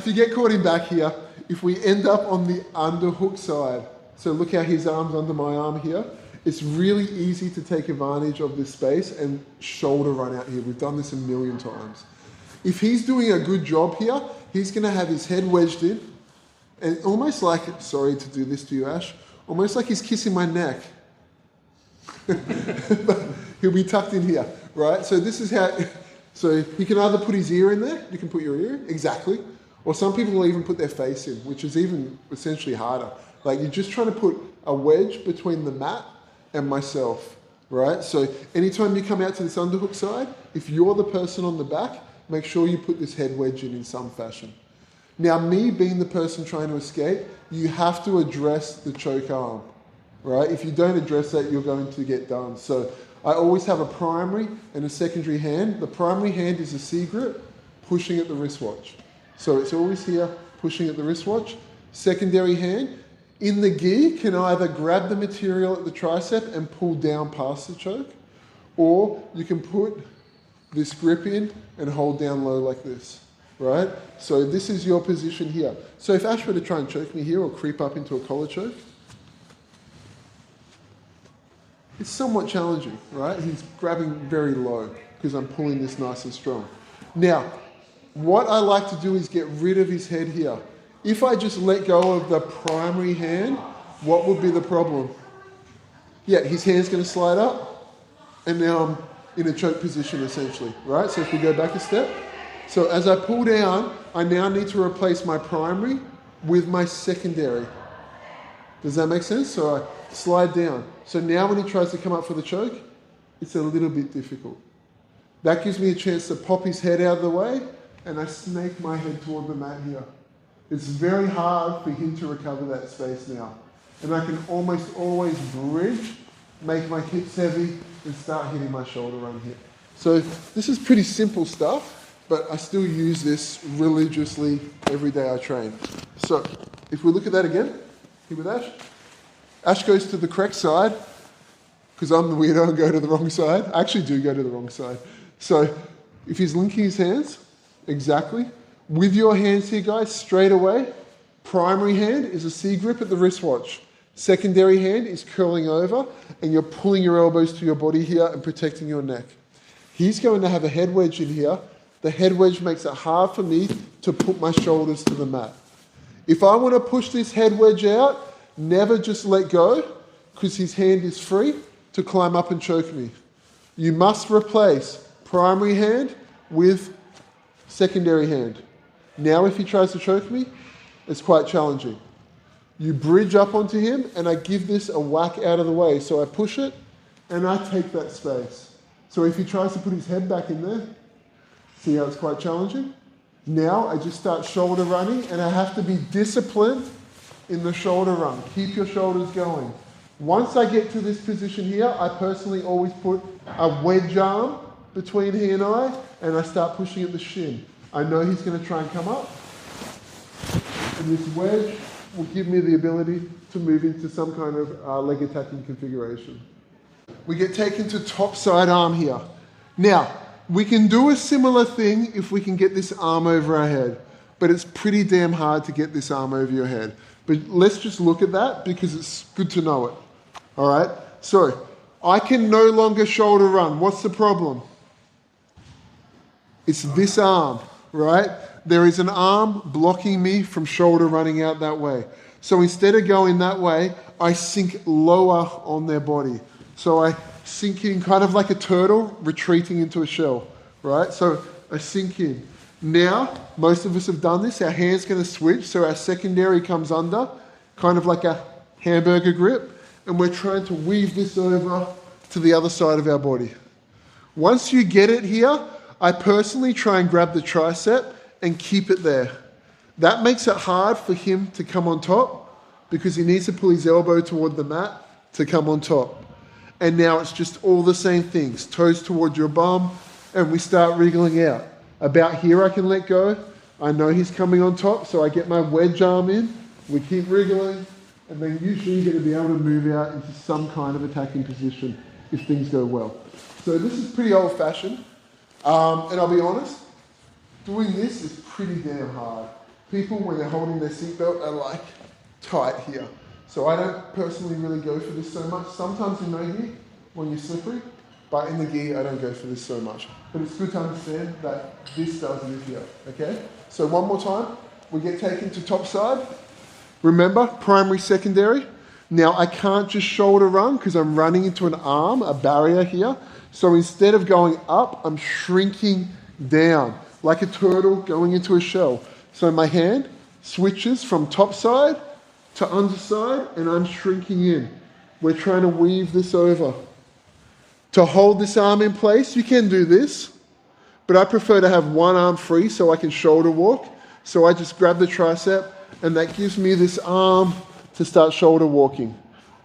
if you get caught in back here, if we end up on the underhook side, so look how his arm's under my arm here, it's really easy to take advantage of this space and shoulder run out here. We've done this a million times. If he's doing a good job here, he's going to have his head wedged in, and almost like, sorry to do this to you, Ash, almost like he's kissing my neck. But he'll be tucked in here, right? So this is how, so he can either put his ear in there, you can put your ear in, exactly, or some people will even put their face in, which is even essentially harder. Like you're just trying to put a wedge between the mat and myself, right? So anytime you come out to this underhook side, if you're the person on the back, make sure you put this head wedge in some fashion. Now, me being the person trying to escape, you have to address the choke arm, right? If you don't address that, you're going to get done. So I always have a primary and a secondary hand. The primary hand is a C grip, pushing at the wristwatch. So it's always here, pushing at the wristwatch. Secondary hand, in the gi, can either grab the material at the tricep and pull down past the choke, or you can put this grip in and hold down low like this, right? So this is your position here. So if Ash were to try and choke me here or creep up into a collar choke, it's somewhat challenging, right? He's grabbing very low because I'm pulling this nice and strong. Now, what I like to do is get rid of his head here. If I just let go of the primary hand, what would be the problem? Yeah, his hand's going to slide up, and now I'm in a choke position essentially, right? So if we go back a step, so as I pull down, I now need to replace my primary with my secondary. Does that make sense? So I slide down. So now when he tries to come up for the choke, it's a little bit difficult. That gives me a chance to pop his head out of the way, and I snake my head toward the mat here. It's very hard for him to recover that space now. And I can almost always bridge, make my hips heavy, and start hitting my shoulder run here. So this is pretty simple stuff, but I still use this religiously every day I train. So if we look at that again, here with Ash. Ash goes to the correct side, because I'm the weirdo and go to the wrong side. I actually do go to the wrong side. So if he's linking his hands, exactly. With your hands here, guys, straight away, primary hand is a C grip at the wristwatch. Secondary hand is curling over, and you're pulling your elbows to your body here and protecting your neck. He's going to have a head wedge in here. The head wedge makes it hard for me to put my shoulders to the mat. If I want to push this head wedge out, never just let go, because his hand is free to climb up and choke me. You must replace primary hand with secondary hand. Now if he tries to choke me, it's quite challenging. You bridge up onto him, and I give this a whack out of the way. So I push it, and I take that space. So if he tries to put his head back in there, see how it's quite challenging? Now I just start shoulder running, and I have to be disciplined in the shoulder run. Keep your shoulders going. Once I get to this position here, I personally always put a wedge arm between he and I start pushing at the shin. I know he's going to try and come up, and this wedge will give me the ability to move into some kind of leg attacking configuration. We get taken to top side arm here. Now, we can do a similar thing if we can get this arm over our head, but it's pretty damn hard to get this arm over your head. But let's just look at that because it's good to know it. All right? So, I can no longer shoulder run. What's the problem? It's this arm, right? There is an arm blocking me from shoulder running out that way. So instead of going that way, I sink lower on their body. So I sink in kind of like a turtle retreating into a shell, right? So I sink in. Now, most of us have done this. Our hand's going to switch, so our secondary comes under, kind of like a hamburger grip, and we're trying to weave this over to the other side of our body. Once you get it here, I personally try and grab the tricep and keep it there. That makes it hard for him to come on top because he needs to pull his elbow toward the mat to come on top. And now it's just all the same things. Toes towards your bum, and we start wriggling out. About here I can let go. I know he's coming on top, so I get my wedge arm in. We keep wriggling, and then usually you're going to be able to move out into some kind of attacking position if things go well. So this is pretty old-fashioned, and I'll be honest, doing this is pretty damn hard. people when they're holding their seatbelt are like tight here. So I don't personally really go for this so much. Sometimes in no gi when you're slippery, but in the gi I don't go for this so much. But it's good to understand that this does live here, okay? So one more time, we get taken to top side. Remember, primary, secondary. Now I can't just shoulder run because I'm running into an arm, a barrier here. So instead of going up, I'm shrinking down like a turtle going into a shell. So my hand switches from top side to underside and I'm shrinking in. We're trying to weave this over. To hold this arm in place, you can do this, but I prefer to have one arm free so I can shoulder walk. So I just grab the tricep and that gives me this arm to start shoulder walking.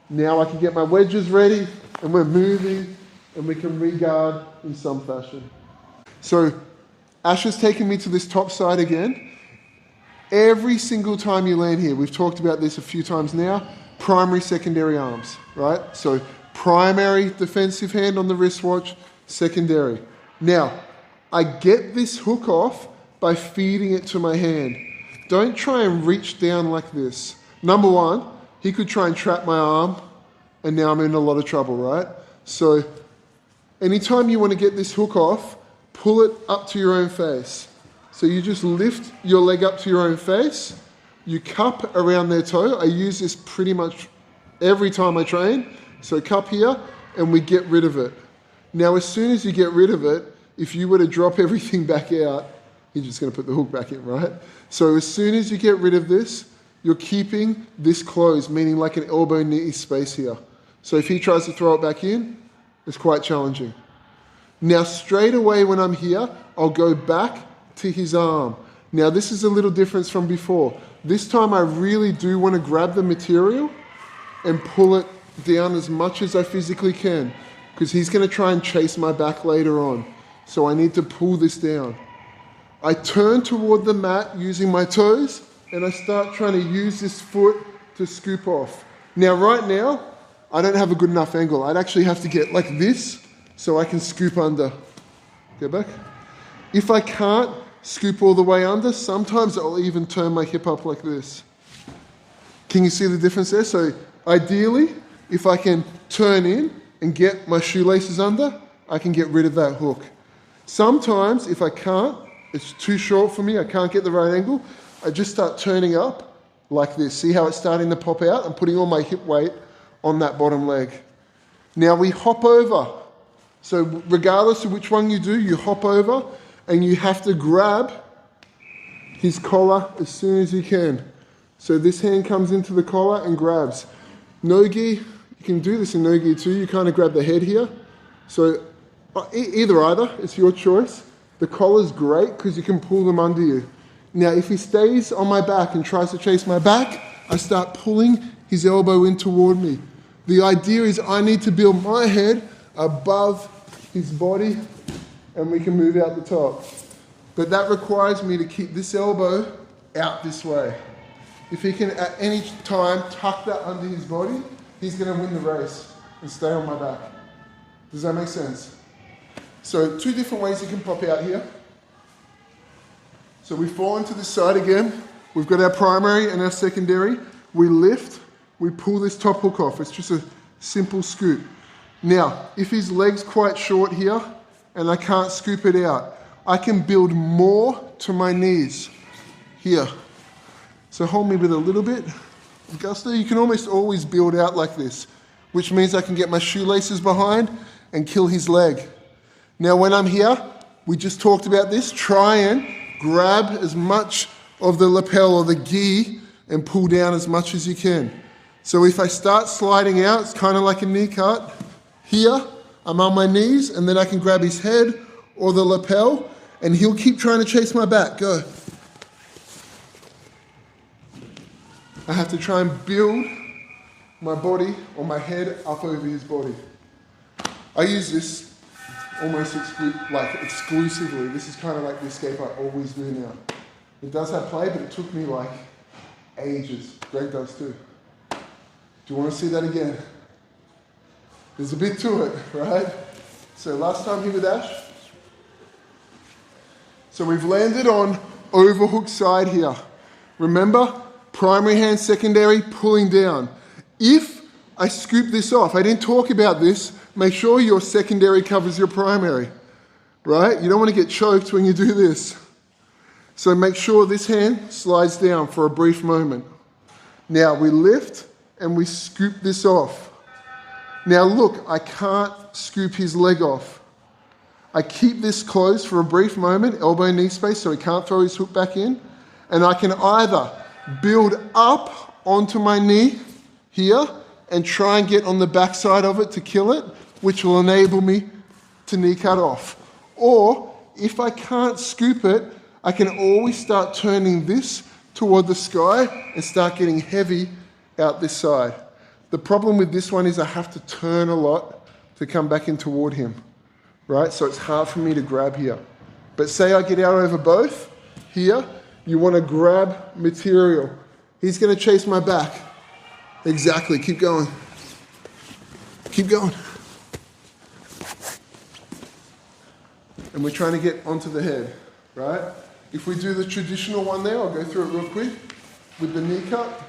Now I can get my wedges ready and we're moving and we can re-guard in some fashion. So Ash has taken me to this top side again. Every single time you land here, we've talked about this a few times now, primary, secondary arms, right? So primary defensive hand on the wristwatch, secondary. Now, I get this hook off by feeding it to my hand. Don't try and reach down like this. Number one, he could try and trap my arm and now I'm in a lot of trouble, right? So anytime you want to get this hook off, pull it up to your own face. So you just lift your leg up to your own face, you cup around their toe. I use this pretty much every time I train. So cup here and we get rid of it. Now as soon as you get rid of it, if you were to drop everything back out, you're just going to put the hook back in, right? So as soon as you get rid of this, you're keeping this closed, meaning like an elbow knee space here. So if he tries to throw it back in, it's quite challenging. Now straight away when I'm here, I'll go back to his arm. Now this is a little difference from before. This time I really do want to grab the material and pull it down as much as I physically can because he's going to try and chase my back later on. So I need to pull this down. I turn toward the mat using my toes and I start trying to use this foot to scoop off. Now right now, I don't have a good enough angle. I'd actually have to get like this so I can scoop under. Go back. If I can't scoop all the way under, sometimes I'll even turn my hip up like this. Can you see the difference there? So ideally, if I can turn in and get my shoelaces under, I can get rid of that hook. Sometimes if I can't, it's too short for me, I can't get the right angle, I just start turning up like this. See how it's starting to pop out? I'm putting all my hip weight on that bottom leg. Now we hop over. So regardless of which one you do, you hop over and you have to grab his collar as soon as you can. So this hand comes into the collar and grabs. No-gi, you can do this in no-gi too. You kind of grab the head here. So either, it's your choice. The collar's great because you can pull them under you. Now, if he stays on my back and tries to chase my back, I start pulling his elbow in toward me. The idea is I need to build my head above his body and we can move out the top. But that requires me to keep this elbow out this way. If he can at any time tuck that under his body, he's going to win the race and stay on my back. Does that make sense? So two different ways you can pop out here. So we fall into this side again. We've got our primary and our secondary. We lift, we pull this top hook off. It's just a simple scoop. Now, if his leg's quite short here and I can't scoop it out, I can build more to my knees here. So hold me with a little bit of gusto. You can almost always build out like this, which means I can get my shoelaces behind and kill his leg. Now when I'm here, we just talked about this, try and grab as much of the lapel or the gi and pull down as much as you can. So if I start sliding out, it's kind of like a knee cut. Here, I'm on my knees and then I can grab his head or the lapel and he'll keep trying to chase my back. Go. I have to try and build my body or my head up over his body. I use this almost exclusively. This is kind of like the escape I always do now. It does have play, but it took me like ages. Greg does too. Do you want to see that again? There's a bit to it, right? So last time here with Ash. So we've landed on overhook side here. Remember, primary hand, secondary, pulling down. If I scoop this off, I didn't talk about this, make sure your secondary covers your primary, right? You don't want to get choked when you do this. So make sure this hand slides down for a brief moment. Now we lift and we scoop this off. Now look, I can't scoop his leg off. I keep this closed for a brief moment, elbow knee space, so he can't throw his hook back in. And I can either build up onto my knee here and try and get on the back side of it to kill it, which will enable me to knee cut off. Or if I can't scoop it, I can always start turning this toward the sky and start getting heavy out this side. The problem with this one is I have to turn a lot to come back in toward him, right? So it's hard for me to grab here. But say I get out over both, here, you want to grab material. He's going to chase my back. Exactly, keep going. Keep going. And we're trying to get onto the head, right? If we do the traditional one there, I'll go through it real quick with the knee cut.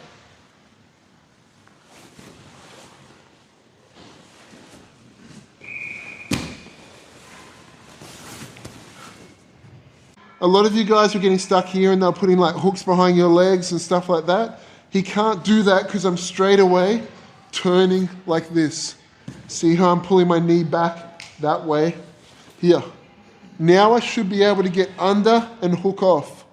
A lot of you guys are getting stuck here and they're putting like hooks behind your legs and stuff like that. He can't do that because I'm straight away turning like this. See how I'm pulling my knee back that way? Here. Now I should be able to get under and hook off.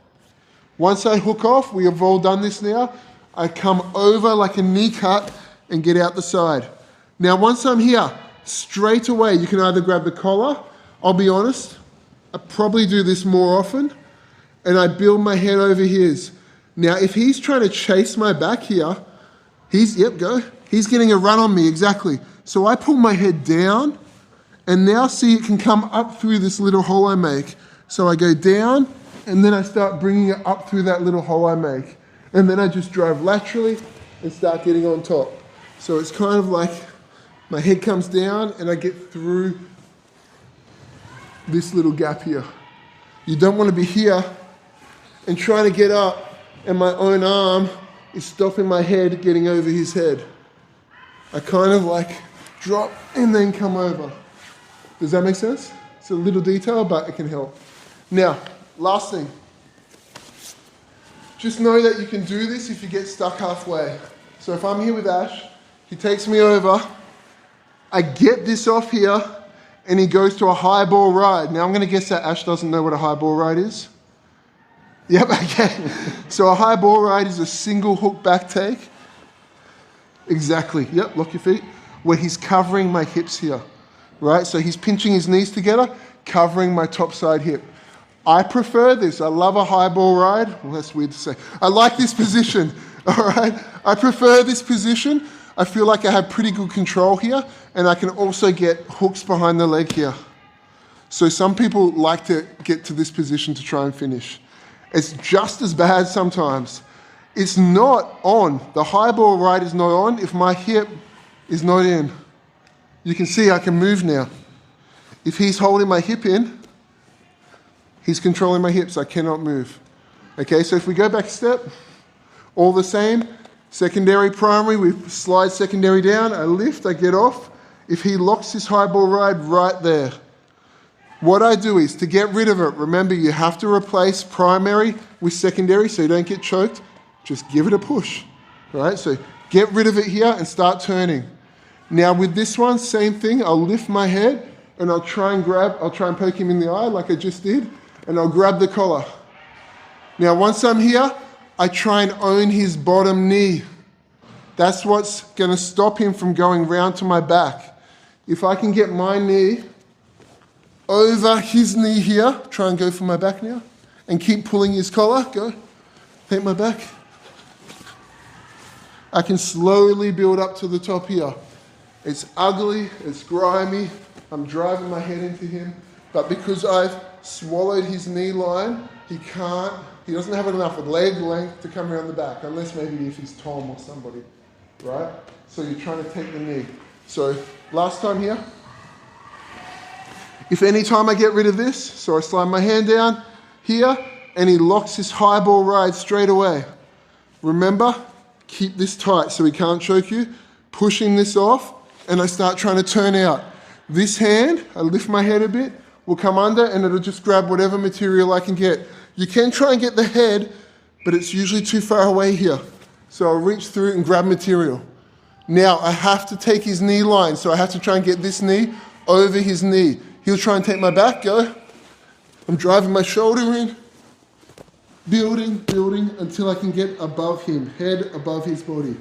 Once I hook off, we have all done this now, I come over like a knee cut and get out the side. Now once I'm here, straight away you can either grab the collar, I'll be honest, I probably do this more often, and I build my head over his. Now, if he's trying to chase my back here, he's getting a run on me, exactly. So I pull my head down, and now see it can come up through this little hole I make. So I go down, and then I start bringing it up through that little hole I make. And then I just drive laterally and start getting on top. So it's kind of like my head comes down, and I get through this little gap here. You don't want to be here and trying to get up and my own arm is stopping my head getting over his head. I kind of like drop and then come over. Does that make sense? It's a little detail, but it can help. Now, last thing. Just know that you can do this if you get stuck halfway. So if I'm here with Ash, he takes me over, I get this off here, and he goes to a high ball ride. Now I'm going to guess that Ash doesn't know what a high ball ride is. Yep, okay. So a high ball ride is a single hook back take. Exactly, yep, lock your feet. Where he's covering my hips here, right? So he's pinching his knees together, covering my top side hip. I prefer this. I love a high ball ride. Well, that's weird to say. I like this position, all right? I prefer this position. I feel like I have pretty good control here, and I can also get hooks behind the leg here. So some people like to get to this position to try and finish. It's just as bad sometimes. It's not on. The high ball ride is not on if my hip is not in. You can see I can move now. If he's holding my hip in, he's controlling my hips. I cannot move. Okay, so if we go back a step, all the same. Secondary, primary, we slide secondary down, I lift, I get off. If he locks his high ball ride right there, what I do is to get rid of it, remember you have to replace primary with secondary so you don't get choked, just give it a push, right? So get rid of it here and start turning. Now with this one, same thing, I'll lift my head and I'll try and poke him in the eye like I just did, and I'll grab the collar. Now once I'm here, I try and own his bottom knee. That's what's going to stop him from going round to my back. If I can get my knee over his knee here, try and go for my back now, and keep pulling his collar, go, take my back. I can slowly build up to the top here. It's ugly, it's grimy, I'm driving my head into him, but because I've swallowed his knee line, he doesn't have enough leg length to come around the back, unless maybe if he's Tom or somebody, right? So you're trying to take the knee. So last time here, if any time I get rid of this, so I slide my hand down here, and he locks his high ball ride straight away. Remember, keep this tight so he can't choke you. Pushing this off, and I start trying to turn out. This hand, I lift my head a bit, will come under and it'll just grab whatever material I can get. You can try and get the head, but it's usually too far away here. So I'll reach through and grab material. Now I have to take his knee line, so I have to try and get this knee over his knee. He'll try and take my back, go. I'm driving my shoulder in, building, building until I can get above him, head above his body.